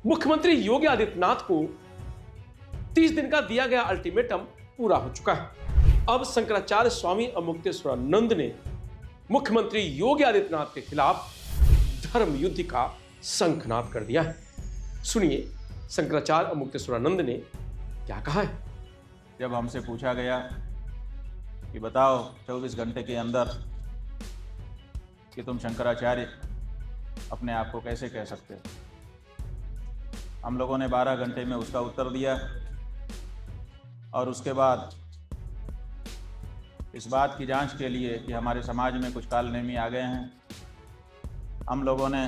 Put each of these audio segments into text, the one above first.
मुख्यमंत्री योगी आदित्यनाथ को 30 दिन का दिया गया अल्टीमेटम पूरा हो चुका है। अब शंकराचार्य स्वामी अमुक्तेश्वरानंद ने मुख्यमंत्री योगी आदित्यनाथ के खिलाफ धर्म युद्ध का शंखनाद कर दिया है। सुनिए शंकराचार्य अमुक्तेश्वरानंद ने क्या कहा है। जब हमसे पूछा गया कि बताओ 24 घंटे के अंदर कि तुम शंकराचार्य अपने आप को कैसे कह सकते हो, हम लोगों ने 12 घंटे में उसका उत्तर दिया। और उसके बाद इस बात की जांच के लिए कि हमारे समाज में कुछ कालनेमी आ गए हैं, हम लोगों ने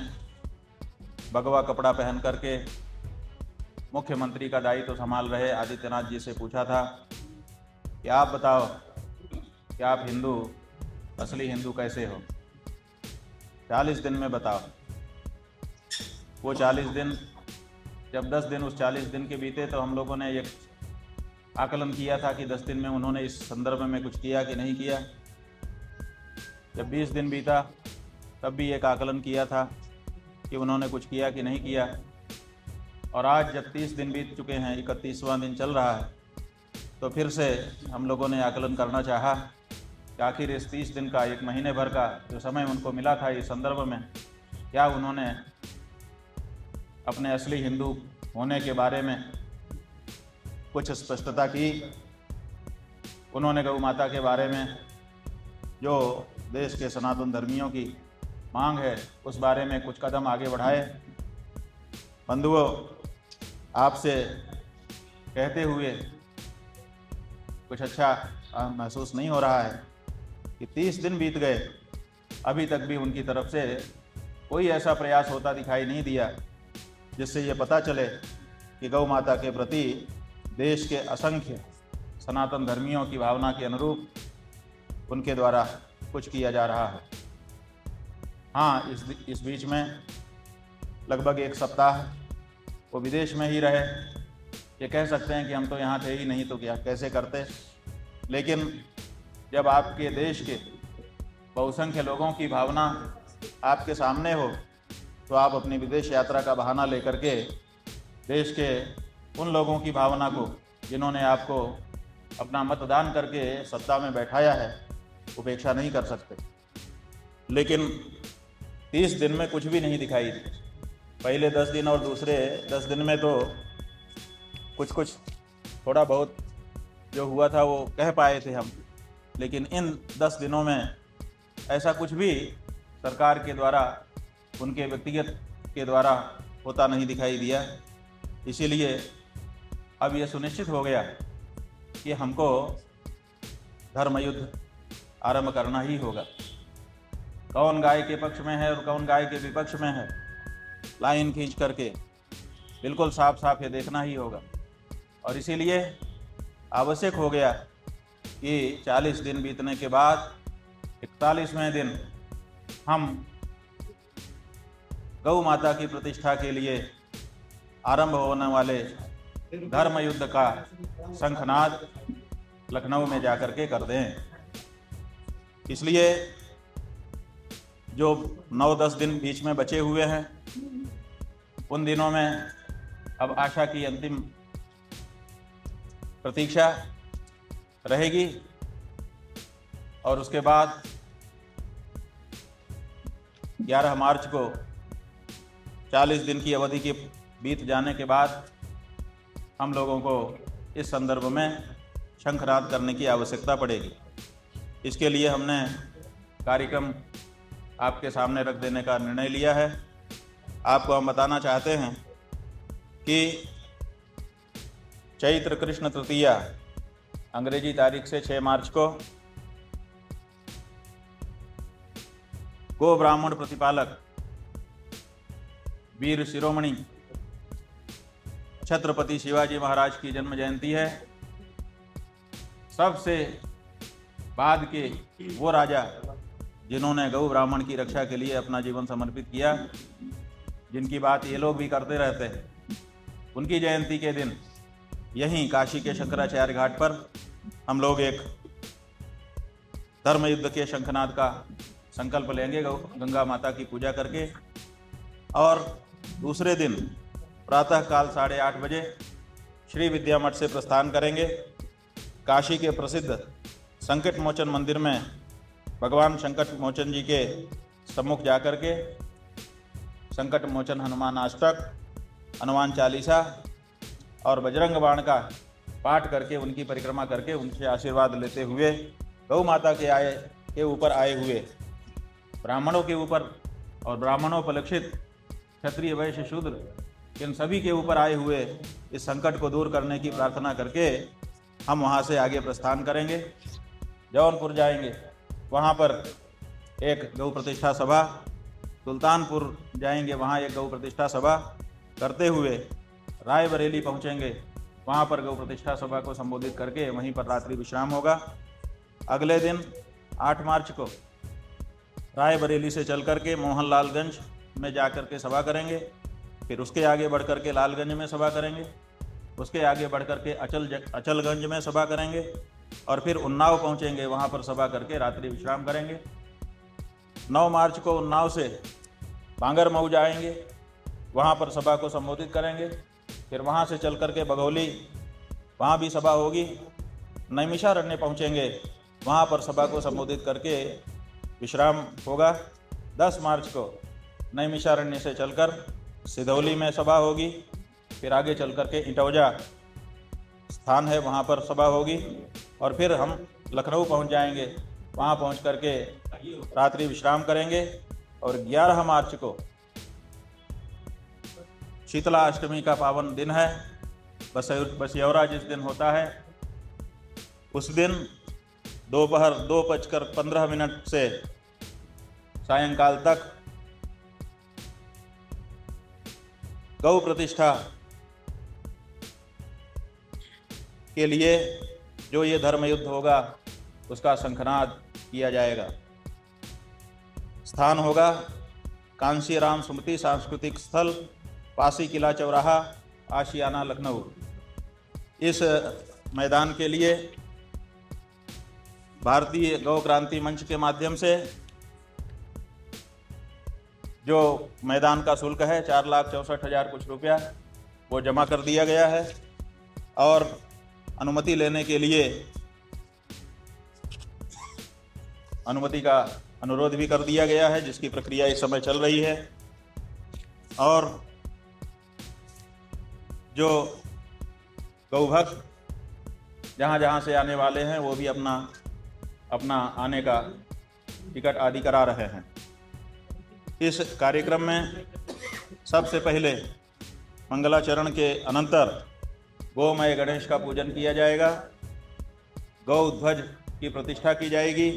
भगवा कपड़ा पहन करके मुख्यमंत्री का दायित्व संभाल रहे आदित्यनाथ जी से पूछा था कि आप बताओ कि आप हिंदू, असली हिंदू कैसे हो, 40 दिन में बताओ। वो 40 दिन, जब 10 दिन उस 40 दिन के बीते तो हम लोगों ने एक आकलन किया था कि 10 दिन में उन्होंने इस संदर्भ में कुछ किया कि नहीं किया। जब 20 दिन बीता तब भी एक आकलन किया था कि उन्होंने कुछ किया कि नहीं किया। और आज जब 30 दिन बीत चुके हैं, 31वां दिन चल रहा है, तो फिर से हम लोगों ने आकलन करना चाहा कि आखिर इस 30 दिन का, एक महीने भर का जो समय उनको मिला था इस संदर्भ में, क्या उन्होंने अपने असली हिंदू होने के बारे में कुछ स्पष्टता की। उन्होंने गौ माता के बारे में जो देश के सनातन धर्मियों की मांग है उस बारे में कुछ कदम आगे बढ़ाए। बंधुओं, आपसे कहते हुए कुछ अच्छा महसूस नहीं हो रहा है कि 30 दिन बीत गए, अभी तक भी उनकी तरफ से कोई ऐसा प्रयास होता दिखाई नहीं दिया जिससे ये पता चले कि गौ माता के प्रति देश के असंख्य सनातन धर्मियों की भावना के अनुरूप उनके द्वारा कुछ किया जा रहा है। हाँ, इस बीच में लगभग 1 सप्ताह वो विदेश में ही रहे। ये कह सकते हैं कि हम तो यहाँ थे ही नहीं तो क्या कैसे करते। लेकिन जब आपके देश के बहुसंख्य लोगों की भावना आपके सामने हो तो आप अपनी विदेश यात्रा का बहाना लेकर के देश के उन लोगों की भावना को, जिन्होंने आपको अपना मतदान करके सत्ता में बैठाया है, उपेक्षा नहीं कर सकते। लेकिन 30 दिन में कुछ भी नहीं दिखाई दी। पहले 10 दिन और दूसरे 10 दिन में तो कुछ थोड़ा बहुत जो हुआ था वो कह पाए थे हम, लेकिन इन 10 दिनों में ऐसा कुछ भी सरकार के द्वारा, उनके व्यक्तिगत के द्वारा होता नहीं दिखाई दिया। इसीलिए अब ये सुनिश्चित हो गया कि हमको धर्म युद्ध आरंभ करना ही होगा। कौन गाय के पक्ष में है और कौन गाय के विपक्ष में है, लाइन खींच करके बिल्कुल साफ साफ ये देखना ही होगा। और इसीलिए आवश्यक हो गया कि 40 दिन बीतने के बाद 41वें दिन हम गौ माता की प्रतिष्ठा के लिए आरंभ होने वाले धर्म युद्ध का शंखनाद लखनऊ में जाकर के कर दें। इसलिए जो 9-10 दिन बीच में बचे हुए हैं, उन दिनों में अब आशा की अंतिम प्रतीक्षा रहेगी। और उसके बाद 11 मार्च को 40 दिन की अवधि के बीत जाने के बाद हम लोगों को इस संदर्भ में शंखनाद करने की आवश्यकता पड़ेगी। इसके लिए हमने कार्यक्रम आपके सामने रख देने का निर्णय लिया है। आपको हम बताना चाहते हैं कि चैत्र कृष्ण तृतीया अंग्रेजी तारीख से 6 मार्च को गो ब्राह्मण प्रतिपालक वीर शिरोमणि छत्रपति शिवाजी महाराज की जन्म जयंती है। सबसे बाद के वो राजा जिन्होंने गौ ब्राह्मण की रक्षा के लिए अपना जीवन समर्पित किया, जिनकी बात ये लोग भी करते रहते हैं, उनकी जयंती के दिन यहीं काशी के शंकराचार्य घाट पर हम लोग एक धर्म युद्ध के शंखनाद का संकल्प लेंगे गंगा माता की पूजा करके। और दूसरे दिन प्रातःकाल 8:30 बजे श्री विद्या मठ से प्रस्थान करेंगे। काशी के प्रसिद्ध संकट मोचन मंदिर में भगवान संकट मोचन जी के सम्मुख जाकर के संकट मोचन हनुमान अष्टक, हनुमान चालीसा और बजरंग बाण का पाठ करके उनकी परिक्रमा करके उनसे आशीर्वाद लेते हुए गौ माता के ऊपर आए हुए ब्राह्मणों के ऊपर और ब्राह्मणोपलक्षित क्षत्रिय वैश्य शूद्र इन सभी के ऊपर आए हुए इस संकट को दूर करने की प्रार्थना करके हम वहाँ से आगे प्रस्थान करेंगे। जौनपुर जाएंगे, वहाँ पर एक गौ प्रतिष्ठा सभा, सुल्तानपुर जाएंगे, वहाँ एक गौ प्रतिष्ठा सभा करते हुए रायबरेली पहुँचेंगे, वहाँ पर गौ प्रतिष्ठा सभा को संबोधित करके वहीं पर रात्रि विश्राम होगा। अगले दिन 8 मार्च को रायबरेली से चल कर के मोहनलालगंज में जा कर के सभा करेंगे, फिर उसके आगे बढ़ कर के लालगंज में सभा करेंगे, उसके आगे बढ़ कर के अचलगंज में सभा करेंगे और फिर उन्नाव पहुंचेंगे, वहां पर सभा करके रात्रि विश्राम करेंगे। 9 मार्च को उन्नाव से बांगरमऊ जाएंगे, वहां पर सभा को संबोधित करेंगे, फिर वहां से चल कर के बघौली, वहां भी सभा होगी। नैमिषारण्य पहुंचेंगे, वहां पर सभा को संबोधित करके विश्राम होगा। 10 मार्च को नैमिषारण्य से चलकर सिधौली में सभा होगी, फिर आगे चल कर के इटौजा स्थान है, वहाँ पर सभा होगी और फिर हम लखनऊ पहुँच जाएंगे, वहाँ पहुँच कर के रात्रि विश्राम करेंगे। और 11 मार्च को शीतला अष्टमी का पावन दिन है। बसियौरा जिस दिन होता है उस दिन दोपहर 2:15 से सायंकाल तक गौ प्रतिष्ठा के लिए जो ये धर्म युद्ध होगा उसका शंखनाद किया जाएगा। स्थान होगा कांशीराम स्मृति सांस्कृतिक स्थल, पासी किला चौराहा, आशियाना, लखनऊ। इस मैदान के लिए भारतीय गौ क्रांति मंच के माध्यम से जो मैदान का शुल्क है 4,64,000 कुछ रुपया वो जमा कर दिया गया है और अनुमति लेने के लिए अनुमति का अनुरोध भी कर दिया गया है, जिसकी प्रक्रिया इस समय चल रही है। और जो गौभक्त जहाँ जहाँ से आने वाले हैं वो भी अपना आने का टिकट आदि करा रहे हैं। इस कार्यक्रम में सबसे पहले मंगलाचरण के अनंतर गोमय गणेश का पूजन किया जाएगा, गौ ध्वज की प्रतिष्ठा की जाएगी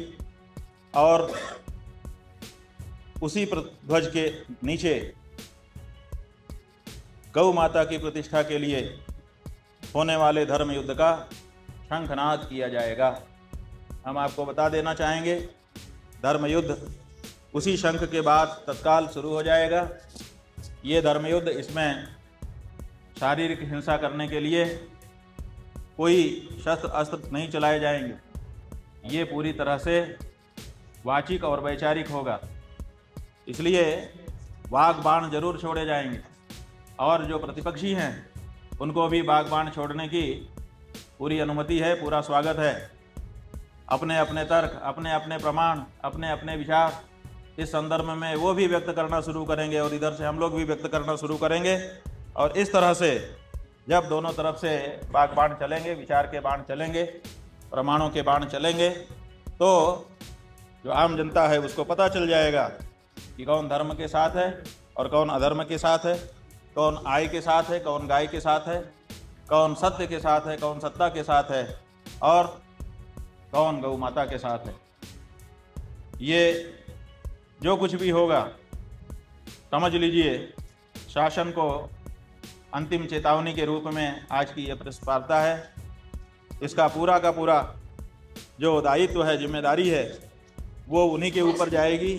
और उसी ध्वज के नीचे गौ माता की प्रतिष्ठा के लिए होने वाले धर्म युद्ध का शंखनाद किया जाएगा। हम आपको बता देना चाहेंगे, धर्म युद्ध उसी शंख के बाद तत्काल शुरू हो जाएगा। ये धर्म युद्ध, इसमें शारीरिक हिंसा करने के लिए कोई शस्त्र अस्त्र नहीं चलाए जाएंगे। ये पूरी तरह से वाचिक और वैचारिक होगा, इसलिए वाग बाण जरूर छोड़े जाएंगे और जो प्रतिपक्षी हैं उनको भी वाग बाण छोड़ने की पूरी अनुमति है, पूरा स्वागत है। अपने अपने तर्क, अपने अपने प्रमाण, अपने अपने विचार इस संदर्भ में वो भी व्यक्त करना शुरू करेंगे और इधर से हम लोग भी व्यक्त करना शुरू करेंगे। और इस तरह से जब दोनों तरफ से वाग बाण चलेंगे, विचार के बाण चलेंगे, प्रमाणों के बाण चलेंगे, तो जो आम जनता है उसको पता चल जाएगा कि कौन धर्म के साथ है और कौन अधर्म के साथ है, कौन आय के साथ है, कौन गाय के साथ है, कौन सत्य के साथ है, कौन सत्ता के साथ है और कौन गौ माता के साथ है। ये जो कुछ भी होगा समझ लीजिए शासन को अंतिम चेतावनी के रूप में आज की यह प्रेस वार्ता है। इसका पूरा का पूरा जो दायित्व है, जिम्मेदारी है, वो उन्हीं के ऊपर जाएगी,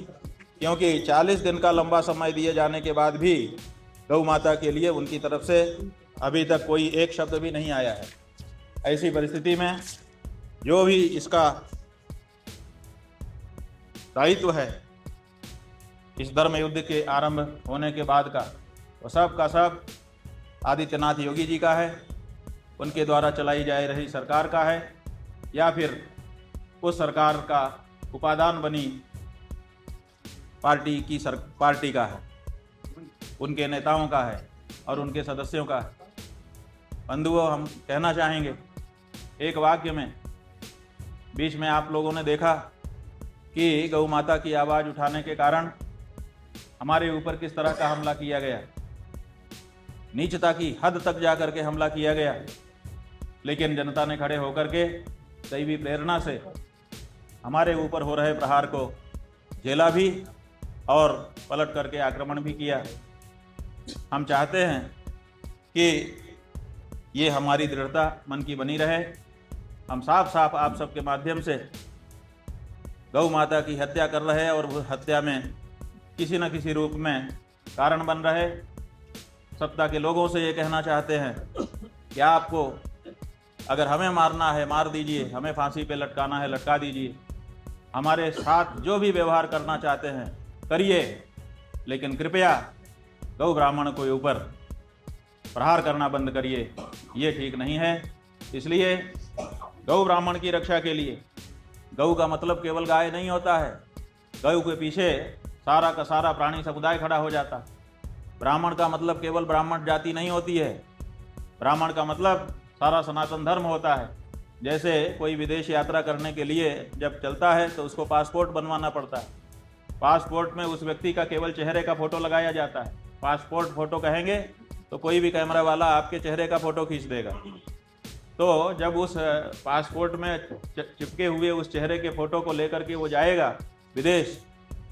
क्योंकि 40 दिन का लंबा समय दिए जाने के बाद भी गौ माता के लिए उनकी तरफ से अभी तक कोई एक शब्द भी नहीं आया है। ऐसी परिस्थिति में जो भी इसका दायित्व है इस धर्म युद्ध के आरंभ होने के बाद का, वो सब का सब आदित्यनाथ योगी जी का है, उनके द्वारा चलाई जा रही सरकार का है, या फिर उस सरकार का उपादान बनी पार्टी का है, उनके नेताओं का है और उनके सदस्यों का है। बंधुओं, हम कहना चाहेंगे एक वाक्य में, बीच में आप लोगों ने देखा कि गौ माता की आवाज़ उठाने के कारण हमारे ऊपर किस तरह का हमला किया गया, नीचता की हद तक जा कर के हमला किया गया। लेकिन जनता ने खड़े होकर के दैवी प्रेरणा से हमारे ऊपर हो रहे प्रहार को झेला भी और पलट करके आक्रमण भी किया। हम चाहते हैं कि ये हमारी दृढ़ता मन की बनी रहे। हम साफ साफ आप सबके माध्यम से गौ माता की हत्या कर रहे हैं और उस हत्या में किसी न किसी रूप में कारण बन रहे सत्ता के लोगों से ये कहना चाहते हैं कि आपको अगर हमें मारना है मार दीजिए, हमें फांसी पे लटकाना है लटका दीजिए, हमारे साथ जो भी व्यवहार करना चाहते हैं करिए, लेकिन कृपया गौ ब्राह्मण के ऊपर प्रहार करना बंद करिए। ये ठीक नहीं है। इसलिए गौ ब्राह्मण की रक्षा के लिए, गौ का मतलब केवल गाय नहीं होता है, गौ के पीछे सारा का सारा प्राणी समुदाय खड़ा हो जाता है। ब्राह्मण का मतलब केवल ब्राह्मण जाति नहीं होती है, ब्राह्मण का मतलब सारा सनातन धर्म होता है। जैसे कोई विदेश यात्रा करने के लिए जब चलता है तो उसको पासपोर्ट बनवाना पड़ता है। पासपोर्ट में उस व्यक्ति का केवल चेहरे का फोटो लगाया जाता है। पासपोर्ट फोटो कहेंगे तो कोई भी कैमरा वाला आपके चेहरे का फोटो खींच देगा। तो जब उस पासपोर्ट में चिपके हुए उस चेहरे के फोटो को लेकर के वो जाएगा विदेश,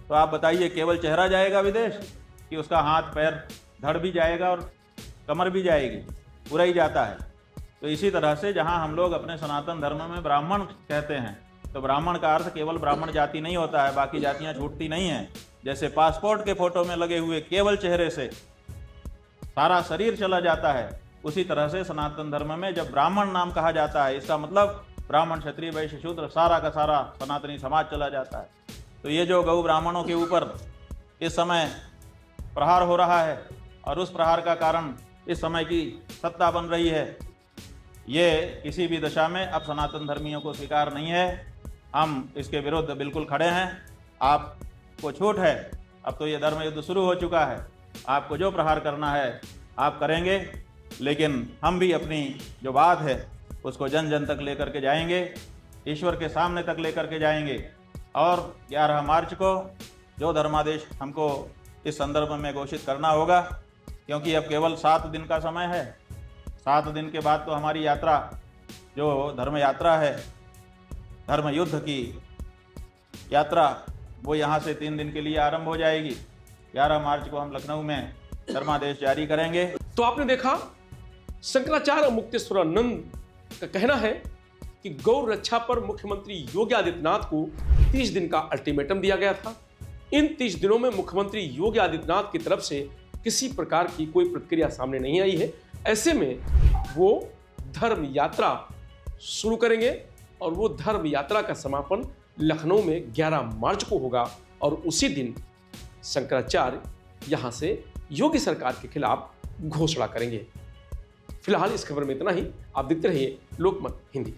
तो आप बताइए केवल चेहरा जाएगा विदेश कि उसका हाथ पैर धड़ भी जाएगा और कमर भी जाएगी, पूरा ही जाता है। तो इसी तरह से जहाँ हम लोग अपने सनातन धर्म में ब्राह्मण कहते हैं, तो ब्राह्मण का अर्थ केवल ब्राह्मण जाति नहीं होता है, बाकी जातियाँ छूटती नहीं हैं। जैसे पासपोर्ट के फोटो में लगे हुए केवल चेहरे से सारा शरीर चला जाता है, उसी तरह से सनातन धर्म में जब ब्राह्मण नाम कहा जाता है, इसका मतलब ब्राह्मण क्षत्रिय वैश्य शूद्र सारा का सारा सनातनी समाज चला जाता है। तो ये जो गौ ब्राह्मणों के ऊपर इस समय प्रहार हो रहा है और उस प्रहार का कारण इस समय की सत्ता बन रही है, ये किसी भी दशा में अब सनातन धर्मियों को स्वीकार नहीं है। हम इसके विरुद्ध बिल्कुल खड़े हैं। आपको छूट है, अब तो ये धर्म युद्ध शुरू हो चुका है, आपको जो प्रहार करना है आप करेंगे, लेकिन हम भी अपनी जो बात है उसको जन जन तक लेकर के जाएंगे, ईश्वर के सामने तक लेकर के जाएंगे। और 11 मार्च को जो धर्मादेश हमको इस संदर्भ में घोषित करना होगा, क्योंकि अब केवल 7 दिन का समय है। 7 दिन के बाद तो हमारी यात्रा जो धर्म यात्रा है, धर्म युद्ध की यात्रा, वो यहाँ से 3 दिन के लिए आरंभ हो जाएगी। 11 मार्च को हम लखनऊ में धर्मादेश जारी करेंगे। तो आपने देखा शंकराचार्य मुक्तेश्वरानंद का कहना है कि गौ रक्षा पर मुख्यमंत्री योगी आदित्यनाथ को 30 दिन का अल्टीमेटम दिया गया था। इन 30 दिनों में मुख्यमंत्री योगी आदित्यनाथ की तरफ से किसी प्रकार की कोई प्रतिक्रिया सामने नहीं आई है। ऐसे में वो धर्म यात्रा शुरू करेंगे और वो धर्म यात्रा का समापन लखनऊ में 11 मार्च को होगा और उसी दिन शंकराचार्य यहां से योगी सरकार के खिलाफ घोषणा करेंगे। फिलहाल इस खबर में इतना ही। आप देखते रहिए लोकमत हिंदी।